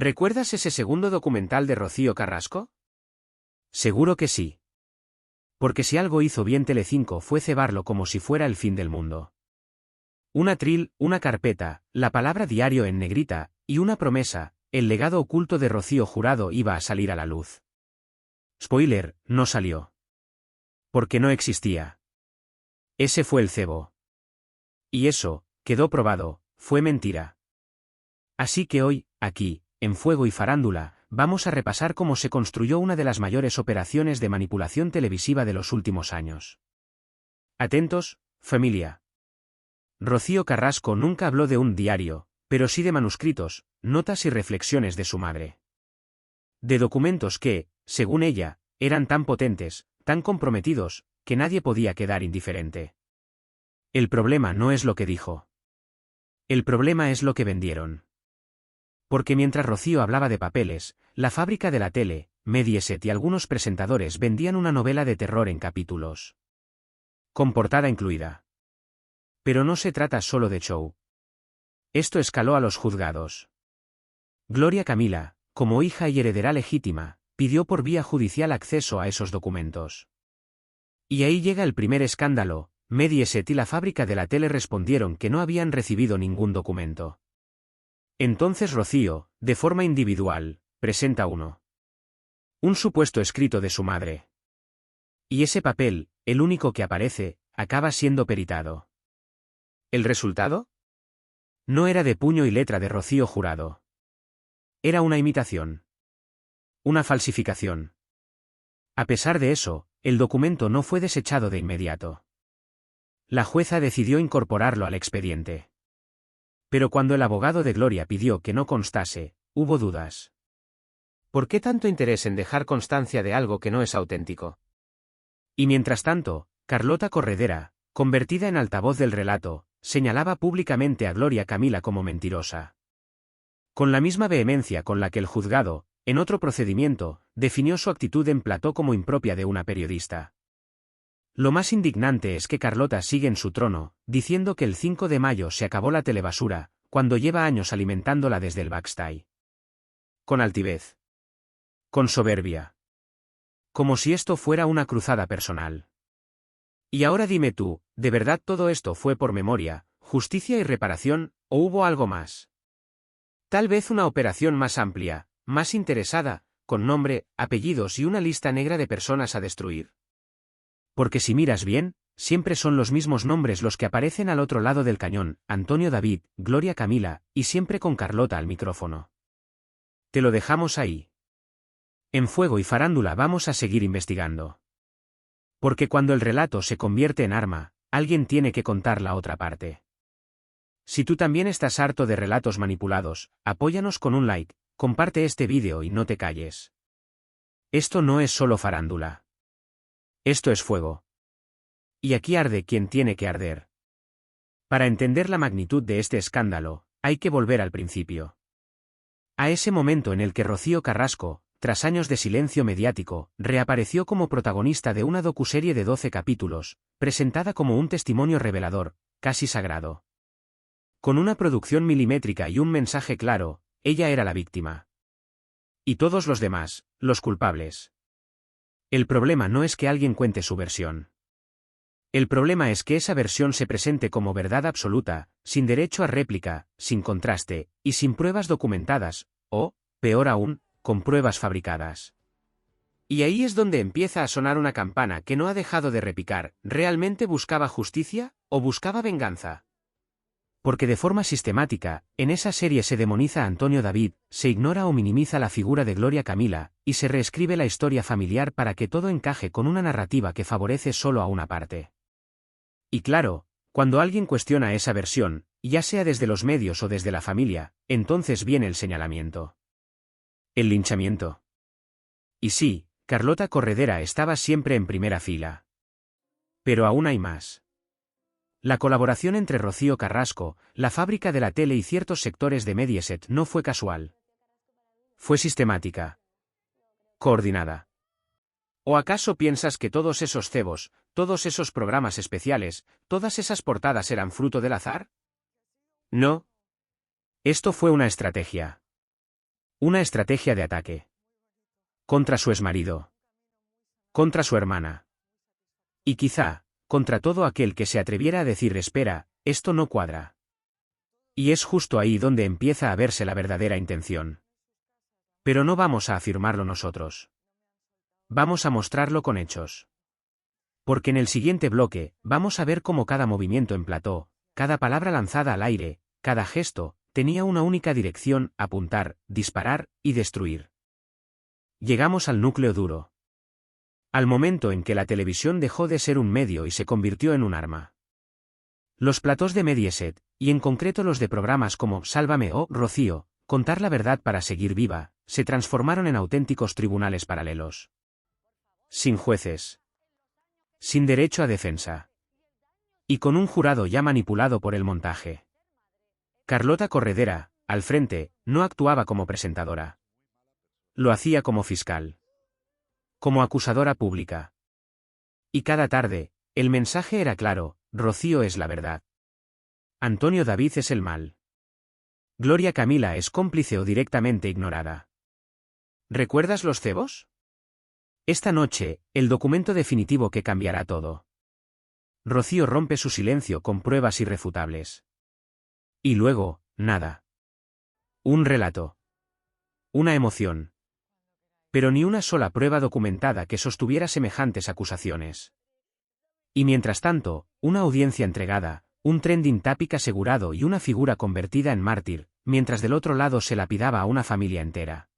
¿Recuerdas ese segundo documental de Rocío Carrasco? Seguro que sí. Porque si algo hizo bien Telecinco fue cebarlo como si fuera el fin del mundo. Un atril, una carpeta, la palabra diario en negrita, y una promesa, el legado oculto de Rocío Jurado iba a salir a la luz. Spoiler, no salió. Porque no existía. Ese fue el cebo. Y eso, quedó probado, fue mentira. Así que hoy, aquí, en Fuego y Farándula, vamos a repasar cómo se construyó una de las mayores operaciones de manipulación televisiva de los últimos años. Atentos, familia. Rocío Carrasco nunca habló de un diario, pero sí de manuscritos, notas y reflexiones de su madre. De documentos que, según ella, eran tan potentes, tan comprometidos, que nadie podía quedar indiferente. El problema no es lo que dijo. El problema es lo que vendieron. Porque mientras Rocío hablaba de papeles, la fábrica de la tele, Mediaset y algunos presentadores vendían una novela de terror en capítulos. Con portada incluida. Pero no se trata solo de show. Esto escaló a los juzgados. Gloria Camila, como hija y heredera legítima, pidió por vía judicial acceso a esos documentos. Y ahí llega el primer escándalo. Mediaset y la fábrica de la tele respondieron que no habían recibido ningún documento. Entonces Rocío, de forma individual, presenta uno. Un supuesto escrito de su madre. Y ese papel, el único que aparece, acaba siendo peritado. ¿El resultado? No era de puño y letra de Rocío Jurado. Era una imitación. Una falsificación. A pesar de eso, el documento no fue desechado de inmediato. La jueza decidió incorporarlo al expediente. Pero cuando el abogado de Gloria pidió que no constase, hubo dudas. ¿Por qué tanto interés en dejar constancia de algo que no es auténtico? Y mientras tanto, Carlota Corredera, convertida en altavoz del relato, señalaba públicamente a Gloria Camila como mentirosa. Con la misma vehemencia con la que el juzgado, en otro procedimiento, definió su actitud en plató como impropia de una periodista. Lo más indignante es que Carlota sigue en su trono, diciendo que el 5 de mayo se acabó la telebasura, cuando lleva años alimentándola desde el backstage. Con altivez. Con soberbia. Como si esto fuera una cruzada personal. Y ahora dime tú, ¿de verdad todo esto fue por memoria, justicia y reparación, o hubo algo más? Tal vez una operación más amplia, más interesada, con nombre, apellidos y una lista negra de personas a destruir. Porque si miras bien, siempre son los mismos nombres los que aparecen al otro lado del cañón, Antonio David, Gloria Camila, y siempre con Carlota al micrófono. Te lo dejamos ahí. En Fuego y Farándula vamos a seguir investigando. Porque cuando el relato se convierte en arma, alguien tiene que contar la otra parte. Si tú también estás harto de relatos manipulados, apóyanos con un like, comparte este vídeo y no te calles. Esto no es solo farándula. Esto es fuego. Y aquí arde quien tiene que arder. Para entender la magnitud de este escándalo, hay que volver al principio. A ese momento en el que Rocío Carrasco, tras años de silencio mediático, reapareció como protagonista de una docuserie de 12 capítulos, presentada como un testimonio revelador, casi sagrado. Con una producción milimétrica y un mensaje claro, ella era la víctima. Y todos los demás, los culpables. El problema no es que alguien cuente su versión. El problema es que esa versión se presente como verdad absoluta, sin derecho a réplica, sin contraste, y sin pruebas documentadas, o, peor aún, con pruebas fabricadas. Y ahí es donde empieza a sonar una campana que no ha dejado de repicar. ¿Realmente buscaba justicia, o buscaba venganza? Porque de forma sistemática, en esa serie se demoniza a Antonio David, se ignora o minimiza la figura de Gloria Camila, y se reescribe la historia familiar para que todo encaje con una narrativa que favorece solo a una parte. Y claro, cuando alguien cuestiona esa versión, ya sea desde los medios o desde la familia, entonces viene el señalamiento. El linchamiento. Y sí, Carlota Corredera estaba siempre en primera fila. Pero aún hay más. La colaboración entre Rocío Carrasco, la fábrica de la tele y ciertos sectores de Mediaset no fue casual. Fue sistemática. Coordinada. ¿O acaso piensas que todos esos cebos, todos esos programas especiales, todas esas portadas eran fruto del azar? No. Esto fue una estrategia. Una estrategia de ataque. Contra su exmarido. Contra su hermana. Y quizá, contra todo aquel que se atreviera a decir espera, esto no cuadra. Y es justo ahí donde empieza a verse la verdadera intención. Pero no vamos a afirmarlo nosotros. Vamos a mostrarlo con hechos. Porque en el siguiente bloque, vamos a ver cómo cada movimiento en plató, cada palabra lanzada al aire, cada gesto, tenía una única dirección: apuntar, disparar y destruir. Llegamos al núcleo duro. Al momento en que la televisión dejó de ser un medio y se convirtió en un arma. Los platós de Mediaset, y en concreto los de programas como Sálvame o Rocío, Contar la verdad para seguir viva, se transformaron en auténticos tribunales paralelos. Sin jueces. Sin derecho a defensa. Y con un jurado ya manipulado por el montaje. Carlota Corredera, al frente, no actuaba como presentadora. Lo hacía como fiscal. Como acusadora pública. Y cada tarde, el mensaje era claro: Rocío es la verdad. Antonio David es el mal. Gloria Camila es cómplice o directamente ignorada. ¿Recuerdas los cebos? Esta noche, el documento definitivo que cambiará todo. Rocío rompe su silencio con pruebas irrefutables. Y luego, nada. Un relato. Una emoción. Pero ni una sola prueba documentada que sostuviera semejantes acusaciones. Y mientras tanto, una audiencia entregada, un trending topic asegurado y una figura convertida en mártir, mientras del otro lado se lapidaba a una familia entera.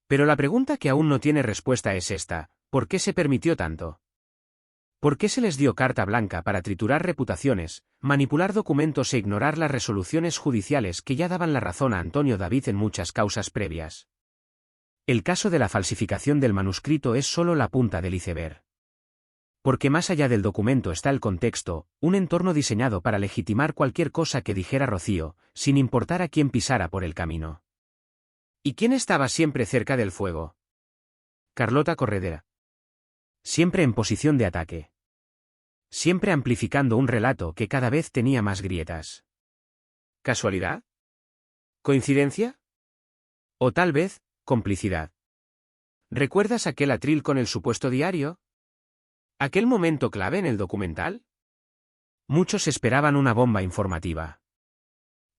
Pero la pregunta que aún no tiene respuesta es esta: ¿por qué se permitió tanto? ¿Por qué se les dio carta blanca para triturar reputaciones, manipular documentos e ignorar las resoluciones judiciales que ya daban la razón a Antonio David en muchas causas previas? El caso de la falsificación del manuscrito es solo la punta del iceberg. Porque más allá del documento está el contexto, un entorno diseñado para legitimar cualquier cosa que dijera Rocío, sin importar a quién pisara por el camino. ¿Y quién estaba siempre cerca del fuego? Carlota Corredera. Siempre en posición de ataque. Siempre amplificando un relato que cada vez tenía más grietas. ¿Casualidad? ¿Coincidencia? O tal vez, complicidad. ¿Recuerdas aquel atril con el supuesto diario? ¿Aquel momento clave en el documental? Muchos esperaban una bomba informativa.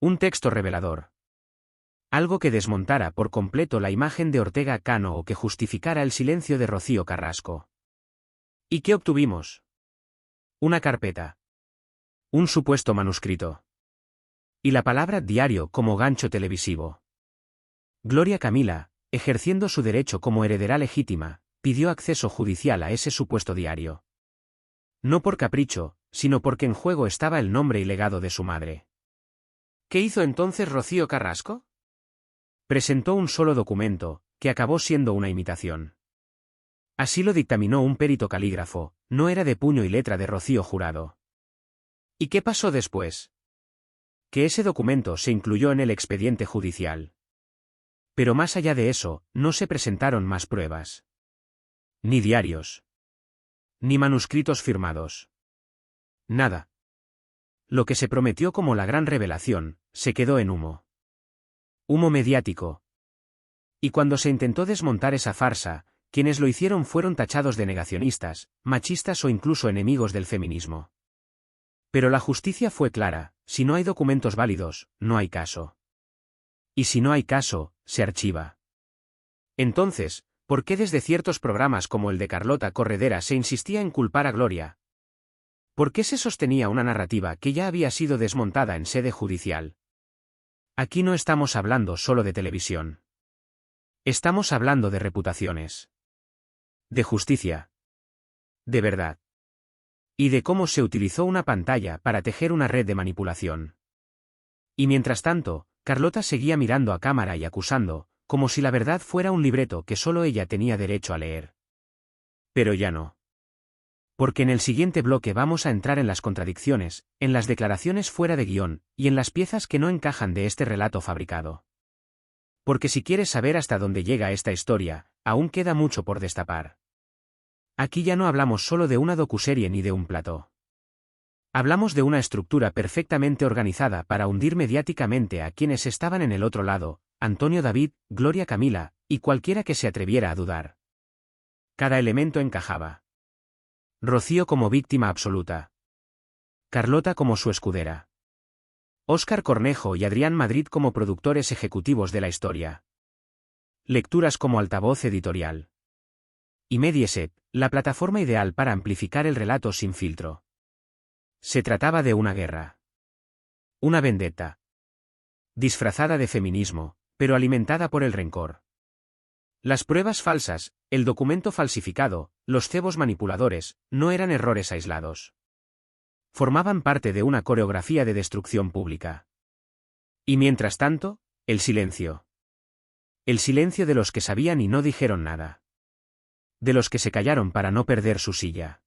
Un texto revelador. Algo que desmontara por completo la imagen de Ortega Cano o que justificara el silencio de Rocío Carrasco. ¿Y qué obtuvimos? Una carpeta. Un supuesto manuscrito. Y la palabra diario como gancho televisivo. Gloria Camila, ejerciendo su derecho como heredera legítima, pidió acceso judicial a ese supuesto diario. No por capricho, sino porque en juego estaba el nombre y legado de su madre. ¿Qué hizo entonces Rocío Carrasco? Presentó un solo documento, que acabó siendo una imitación. Así lo dictaminó un perito calígrafo, no era de puño y letra de Rocío Jurado. ¿Y qué pasó después? Que ese documento se incluyó en el expediente judicial. Pero más allá de eso, no se presentaron más pruebas. Ni diarios. Ni manuscritos firmados. Nada. Lo que se prometió como la gran revelación, se quedó en humo. Humo mediático. Y cuando se intentó desmontar esa farsa, quienes lo hicieron fueron tachados de negacionistas, machistas o incluso enemigos del feminismo. Pero la justicia fue clara: si no hay documentos válidos, no hay caso. Y si no hay caso, se archiva. Entonces, ¿por qué desde ciertos programas como el de Carlota Corredera se insistía en culpar a Gloria? ¿Por qué se sostenía una narrativa que ya había sido desmontada en sede judicial? Aquí no estamos hablando solo de televisión. Estamos hablando de reputaciones. De justicia. De verdad. Y de cómo se utilizó una pantalla para tejer una red de manipulación. Y mientras tanto, Carlota seguía mirando a cámara y acusando, como si la verdad fuera un libreto que solo ella tenía derecho a leer. Pero ya no. Porque en el siguiente bloque vamos a entrar en las contradicciones, en las declaraciones fuera de guión, y en las piezas que no encajan de este relato fabricado. Porque si quieres saber hasta dónde llega esta historia, aún queda mucho por destapar. Aquí ya no hablamos solo de una docuserie ni de un plató. Hablamos de una estructura perfectamente organizada para hundir mediáticamente a quienes estaban en el otro lado, Antonio David, Gloria Camila, y cualquiera que se atreviera a dudar. Cada elemento encajaba. Rocío como víctima absoluta. Carlota como su escudera. Óscar Cornejo y Adrián Madrid como productores ejecutivos de la historia. Lecturas como altavoz editorial. Y Mediaset, la plataforma ideal para amplificar el relato sin filtro. Se trataba de una guerra. Una vendetta. Disfrazada de feminismo, pero alimentada por el rencor. Las pruebas falsas, el documento falsificado, los cebos manipuladores, no eran errores aislados. Formaban parte de una coreografía de destrucción pública. Y mientras tanto, el silencio. El silencio de los que sabían y no dijeron nada. De los que se callaron para no perder su silla.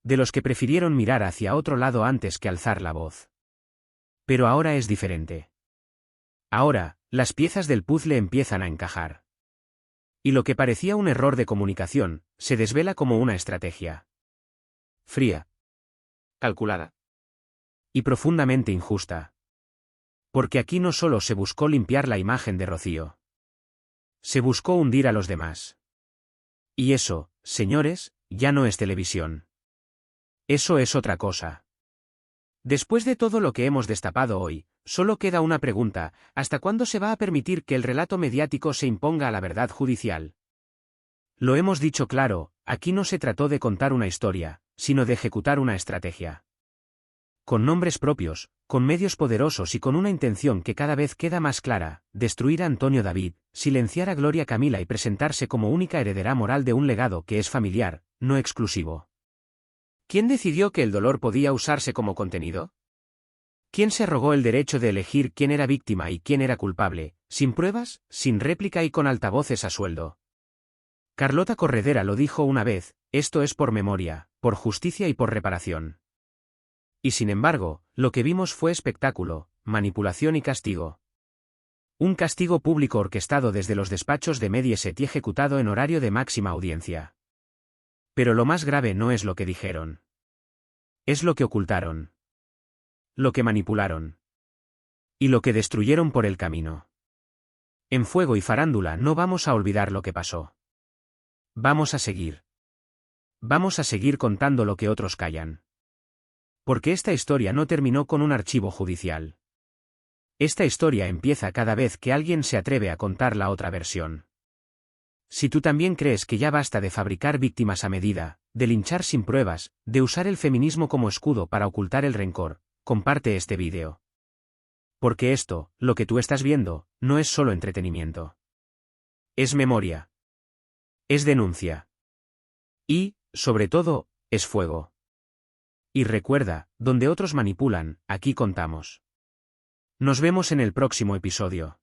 De los que prefirieron mirar hacia otro lado antes que alzar la voz. Pero ahora es diferente. Ahora, las piezas del puzzle empiezan a encajar. Y lo que parecía un error de comunicación, se desvela como una estrategia. Fría. Calculada. Y profundamente injusta. Porque aquí no solo se buscó limpiar la imagen de Rocío. Se buscó hundir a los demás. Y eso, señores, ya no es televisión. Eso es otra cosa. Después de todo lo que hemos destapado hoy, solo queda una pregunta: ¿hasta cuándo se va a permitir que el relato mediático se imponga a la verdad judicial? Lo hemos dicho claro, aquí no se trató de contar una historia, sino de ejecutar una estrategia. Con nombres propios, con medios poderosos y con una intención que cada vez queda más clara: destruir a Antonio David, silenciar a Gloria Camila y presentarse como única heredera moral de un legado que es familiar, no exclusivo. ¿Quién decidió que el dolor podía usarse como contenido? ¿Quién se arrogó el derecho de elegir quién era víctima y quién era culpable, sin pruebas, sin réplica y con altavoces a sueldo? Carlota Corredera lo dijo una vez: esto es por memoria, por justicia y por reparación. Y sin embargo, lo que vimos fue espectáculo, manipulación y castigo. Un castigo público orquestado desde los despachos de Mediaset y ejecutado en horario de máxima audiencia. Pero lo más grave no es lo que dijeron. Es lo que ocultaron. Lo que manipularon. Y lo que destruyeron por el camino. En Fuego y Farándula no vamos a olvidar lo que pasó. Vamos a seguir. Vamos a seguir contando lo que otros callan. Porque esta historia no terminó con un archivo judicial. Esta historia empieza cada vez que alguien se atreve a contar la otra versión. Si tú también crees que ya basta de fabricar víctimas a medida, de linchar sin pruebas, de usar el feminismo como escudo para ocultar el rencor, comparte este vídeo. Porque esto, lo que tú estás viendo, no es solo entretenimiento. Es memoria. Es denuncia. Y, sobre todo, es fuego. Y recuerda, donde otros manipulan, aquí contamos. Nos vemos en el próximo episodio.